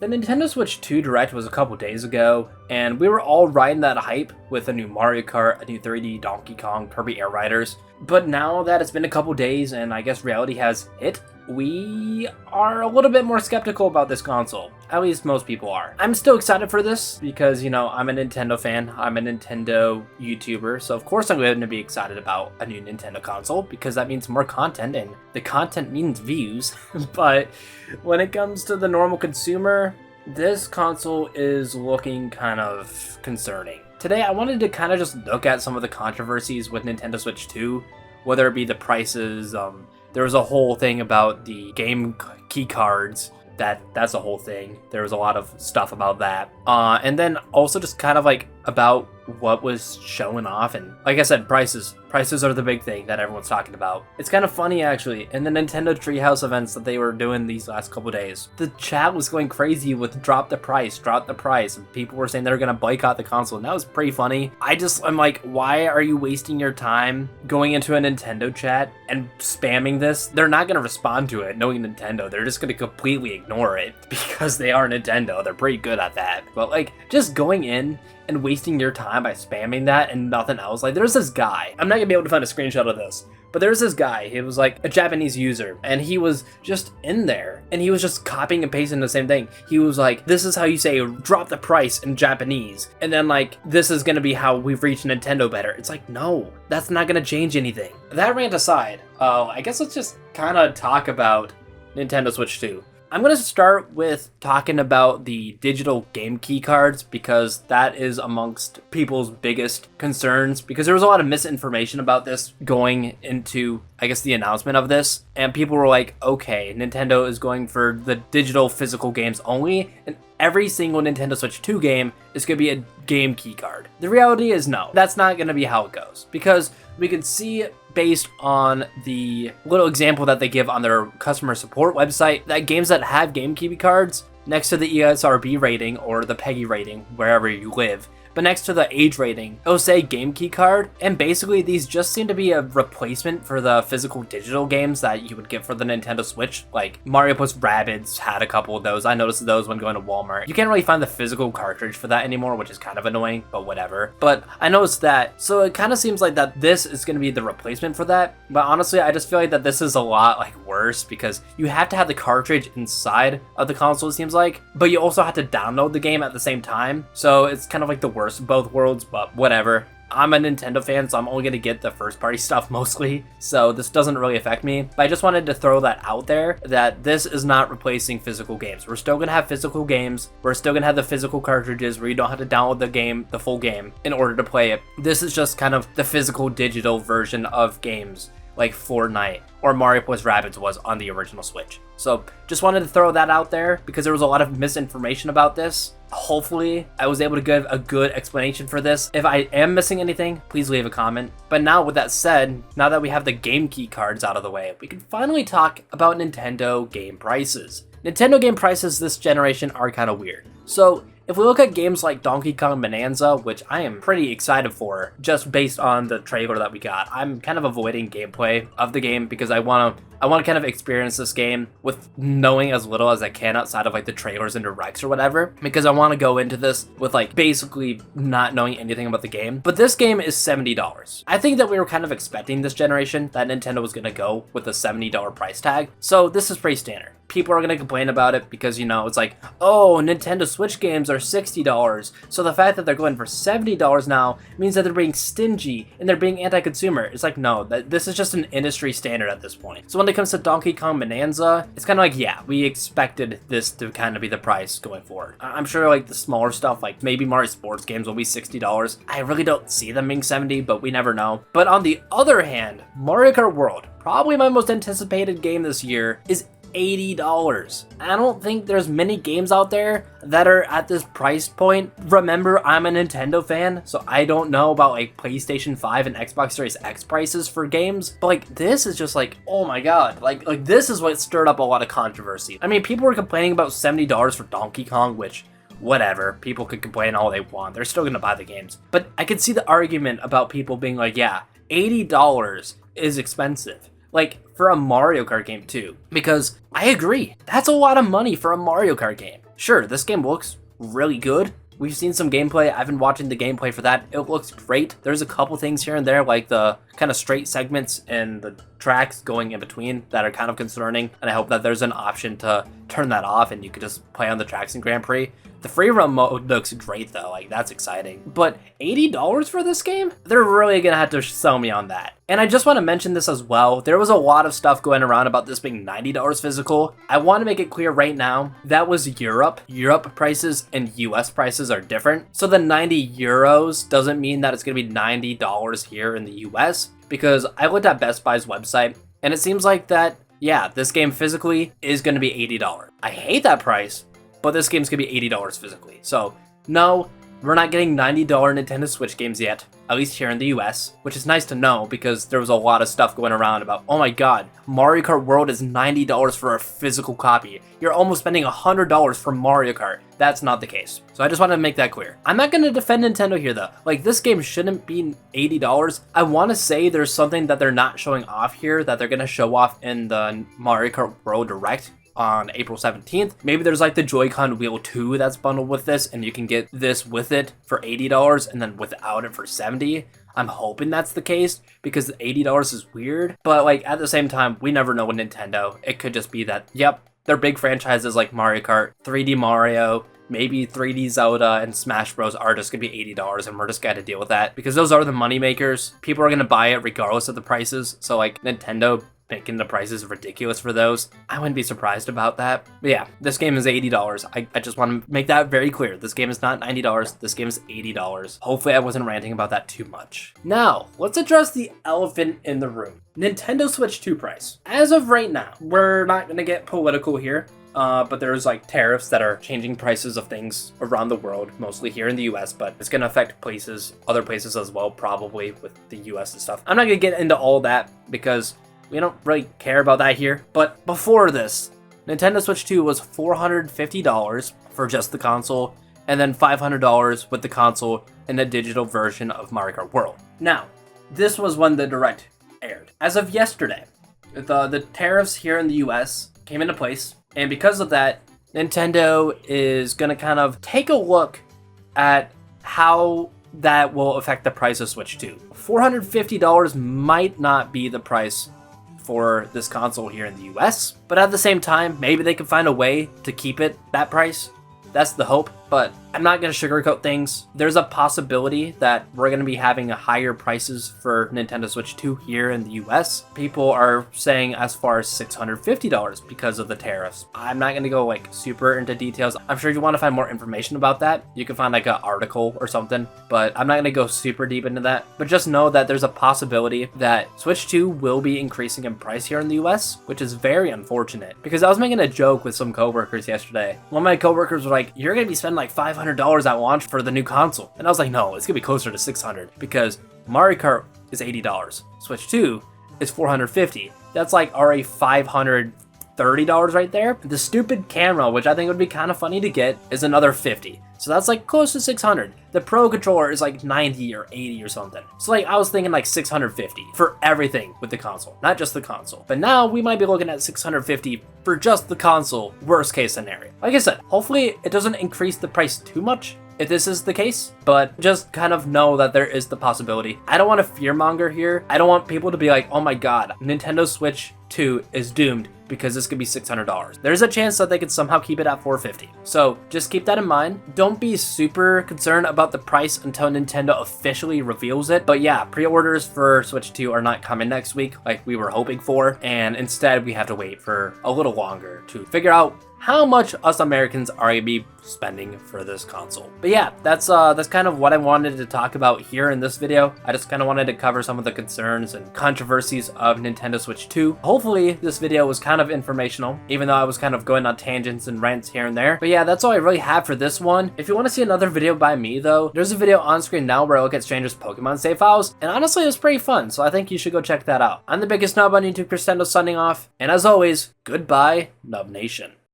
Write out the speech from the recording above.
The Nintendo Switch 2 Direct was a couple days ago, and we were all riding that hype with a new Mario Kart, a new 3D Donkey Kong, Kirby Air Riders. But now that it's been a couple days and I guess reality has hit, we are a little bit more skeptical about this console. At least most people are. I'm still excited for this because, I'm a Nintendo fan. I'm a Nintendo YouTuber, so of course I'm going to be excited about a new Nintendo console because that means more content, and the content means views. But when it comes to the normal consumer, this console is looking kind of concerning. Today I wanted to kind of just look at some of the controversies with Nintendo Switch 2, whether it be the prices. There was a whole thing about the game key cards. That's a whole thing. There was a lot of stuff about that. And then also just kind of like about what was showing off. And like I said, prices. Prices are the big thing that everyone's talking about. It's kind of funny actually. In the Nintendo Treehouse events that they were doing these last couple days, the chat was going crazy with drop the price. And people were saying they're going to boycott the console. And that was pretty funny. I'm like, why are you wasting your time going into a Nintendo chat and spamming this? They're not going to respond to it knowing Nintendo. They're just going to completely ignore it because they are Nintendo. They're pretty good at that. But like just going in and wasting your time by spamming that and nothing else. Like there's this guy, I'm not gonna be able to find a screenshot of this, but there's this guy, he was like a Japanese user, and he was just in there, and he was just copying and pasting the same thing. He was like, this is how you say drop the price in Japanese, and then like, this is gonna be how we've reached Nintendo better. It's like, no, that's not gonna change anything. That rant aside, I guess let's just kind of talk about Nintendo Switch 2. I'm going to start with talking about the digital game key cards because that is amongst people's biggest concerns, because there was a lot of misinformation about this going into, I guess, the announcement of this, and people were like, okay, Nintendo is going for the digital physical games only, and every single Nintendo Switch 2 game is going to be a game key card. The reality is no, that's not going to be how it goes, because we can see based on the little example that they give on their customer support website that games that have game key cards next to the ESRB rating or the PEGI rating, wherever you live, but next to the age rating, it'll say game key card, and basically these just seem to be a replacement for the physical digital games that you would get for the Nintendo Switch. Like Mario plus Rabbids had a couple of those. I noticed those when going to Walmart. You can't really find the physical cartridge for that anymore, which is kind of annoying, but whatever. But I noticed that, so it kind of seems like that this is going to be the replacement for that, but honestly I just feel like that this is a lot like worse because you have to have the cartridge inside of the console, it seems like, but you also have to download the game at the same time, so it's kind of like the worst of both worlds, but whatever. I'm a Nintendo fan, so I'm only going to get the first party stuff mostly, so this doesn't really affect me, but I just wanted to throw that out there that this is not replacing physical games. We're still going to have physical games, we're still going to have the physical cartridges where you don't have to download the game, the full game, in order to play it. This is just kind of the physical digital version of games like Fortnite or Mario plus Rabbids was on the original Switch. So just wanted to throw that out there because there was a lot of misinformation about this. Hopefully I was able to give a good explanation for this. If I am missing anything, please leave a comment. But now with that said, now that we have the game key cards out of the way, we can finally talk about Nintendo game prices. Nintendo game prices this generation are kind of weird. So if we look at games like Donkey Kong Bonanza, which I am pretty excited for, just based on the trailer that we got, I'm kind of avoiding gameplay of the game because I want to kind of experience this game with knowing as little as I can outside of like the trailers and directs or whatever, because I want to go into this with like basically not knowing anything about the game. But this game is $70. I think that we were kind of expecting this generation that Nintendo was going to go with a $70 price tag, so this is pretty standard. People are going to complain about it because, it's like, oh, Nintendo Switch games are $60. So the fact that they're going for $70 now means that they're being stingy and they're being anti-consumer. It's like, no, this is just an industry standard at this point. So when it comes to Donkey Kong Bonanza, it's kind of like, yeah, we expected this to kind of be the price going forward. I'm sure like the smaller stuff, like maybe Mario Sports games will be $60. I really don't see them being $70, but we never know. But on the other hand, Mario Kart World, probably my most anticipated game this year, is $80. I don't think there's many games out there that are at this price point. Remember, I'm a Nintendo fan, so I don't know about like PlayStation 5 and Xbox Series X prices for games, but like this is just like, oh my god, like this is what stirred up a lot of controversy. I mean, people were complaining about $70 for Donkey Kong, which whatever, people could complain all they want, they're still gonna buy the games. But I could see the argument about people being like, yeah, $80 is expensive. Like, for a Mario Kart game too. Because I agree, that's a lot of money for a Mario Kart game. sure, this game looks really good. We've seen some gameplay. I've been watching the gameplay for that. It looks great. There's a couple things here and there, like the kind of straight segments and the tracks going in between that are kind of concerning. And I hope that there's an option to turn that off and you could just play on the tracks in Grand Prix. The free run mode looks great though, like that's exciting. But $80 for this game? They're really gonna have to sell me on that. And I just want to mention this as well. There was a lot of stuff going around about this being $90 physical. I want to make it clear right now, that was Europe. Europe prices and US prices are different. So the 90 euros doesn't mean that it's gonna be $90 here in the US, because I looked at Best Buy's website and it seems like that, yeah, this game physically is gonna be $80. I hate that price, but this game's gonna be $80 physically. So no, we're not getting $90 Nintendo Switch games yet, at least here in the US, which is nice to know because there was a lot of stuff going around about, oh my god, Mario Kart World is $90 for a physical copy. You're almost spending $100 for Mario Kart. That's not the case. So I just wanted to make that clear. I'm not going to defend Nintendo here though. Like, this game shouldn't be $80. I want to say there's something that they're not showing off here that they're going to show off in the Mario Kart World Direct on April 17th. Maybe there's like the Joy-Con Wheel 2 that's bundled with this and you can get this with it for $80 and then without it for $70. I'm hoping that's the case because $80 is weird, but like at the same time, we never know with Nintendo. It could just be that, yep, their big franchises like Mario Kart, 3D Mario, maybe 3D Zelda and Smash Bros are just gonna be $80 and we're just gonna deal with that because those are the money makers. People are gonna buy it regardless of the prices. So like Nintendo making the prices ridiculous for those, I wouldn't be surprised about that. But yeah, this game is $80. I just want to make that very clear. This game is not $90. This game is $80. Hopefully I wasn't ranting about that too much. Now, let's address the elephant in the room. Nintendo Switch 2 price. As of right now, we're not going to get political here. But there's like tariffs that are changing prices of things around the world, mostly here in the US, but it's going to affect other places as well, probably with the US and stuff. I'm not going to get into all that because we don't really care about that here. But before this, Nintendo Switch 2 was $450 for just the console, and then $500 with the console and a digital version of Mario Kart World. Now, this was when the Direct aired. As of yesterday, the tariffs here in the US came into place, and because of that, Nintendo is going to kind of take a look at how that will affect the price of Switch 2. $450 might not be the price for this console here in the US, but at the same time, maybe they can find a way to keep it that price. That's the hope, but I'm not going to sugarcoat things. There's a possibility that we're going to be having higher prices for Nintendo Switch 2 here in the US. People are saying as far as $650 because of the tariffs. I'm not going to go like super into details. I'm sure if you want to find more information about that, you can find like an article or something, but I'm not going to go super deep into that. But just know that there's a possibility that Switch 2 will be increasing in price here in the US, which is very unfortunate because I was making a joke with some coworkers yesterday. One of my coworkers was like, you're going to be spending like $500 at launch for the new console. And I was like, no, it's gonna be closer to $600 because Mario Kart is $80. Switch 2 is $450. That's like already $530 right there. The stupid camera, which I think would be kind of funny to get, is another $50. So that's like close to $600. The Pro Controller is like $90 or $80 or something. So like I was thinking like $650 for everything with the console, not just the console. But now we might be looking at $650 for just the console, worst case scenario. Like I said, hopefully it doesn't increase the price too much if this is the case, but just kind of know that there is the possibility. I don't want to fearmonger here. I don't want people to be like, oh my god, Nintendo Switch 2 is doomed because this could be $600. There's a chance that they could somehow keep it at $450. So just keep that in mind. Don't be super concerned about the price until Nintendo officially reveals it. But yeah, pre-orders for Switch 2 are not coming next week like we were hoping for, and instead we have to wait for a little longer to figure out how much us Americans are going to be spending for this console. But yeah, that's kind of what I wanted to talk about here in this video. I just kind of wanted to cover some of the concerns and controversies of Nintendo Switch 2. Hopefully this video was kind of informational, even though I was kind of going on tangents and rants here and there. But yeah, that's all I really have for this one. If you want to see another video by me though, there's a video on screen now where I look at strangers' Pokemon save files, and honestly it was pretty fun, so I think you should go check that out. I'm the biggest nub on YouTube, Crescendo, signing off, and as always, goodbye, Nub Nation.